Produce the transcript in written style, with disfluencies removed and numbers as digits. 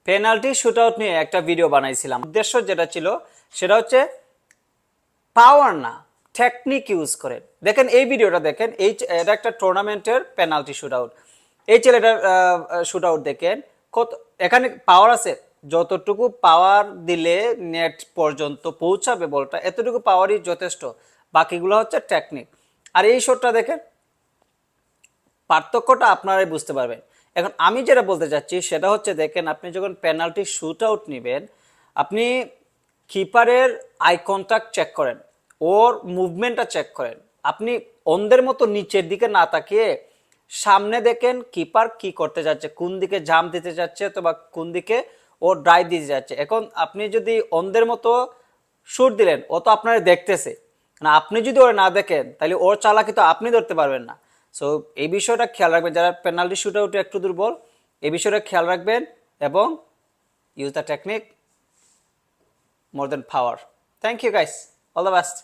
Penalty shootout নিয়ে একটা video বানাইছিলাম। উদ্দেশ্য যেটা ছিল সেটা হচ্ছে পাওয়ার না, টেকনিক ইউজ করে। দেখেন এই ভিডিওটা দেখেন, এটা একটা টুর্নামেন্টের পেনাল্টি শুটআউট। এই ছেলেটার শুটআউট দেখেন, কত এখানে পাওয়ার আছে। যতটুকু পাওয়ার দিলে নেট পর্যন্ত পৌঁছাবে বলটা, এতটুকু পাওয়ারই যথেষ্ট, বাকিগুলো হচ্ছে টেকনিক। আর এই শটটা দেখেন, পার্থক্যটা আপনারাই বুঝতে পারবেন। এখন আমি যেটা বলতে চাচ্ছি সেটা হচ্ছে, দেখেন আপনি যখন পেনাল্টি শুট আউট নেবেন, আপনি কিপারের আই কন্ট্যাক্ট চেক করেন, ওর মুভমেন্টটা চেক করেন। আপনি অন্ধের মতো নিচের দিকে না তাকিয়ে সামনে দেখেন কিপার কি করতে যাচ্ছে, কোন দিকে জাম্প দিতে যাচ্ছে, অথবা কোন দিকে ও ড্রাইভ দিতে যাচ্ছে। এখন আপনি যদি অন্ধের মতো শুট দিলেন, ও তো আপনার দেখতেছে না, আপনি যদি ওরা না দেখেন তাহলে ওর চালাকি তো আপনি ধরতে পারবেন না। সো এই বিষয়টা খেয়াল রাখবেন, যারা পেনাল্টি শুট আউটে একটু দুর্বল, এই বিষয়টা খেয়াল রাখবেন এবং use the technique more than power. Thank you guys. All the best.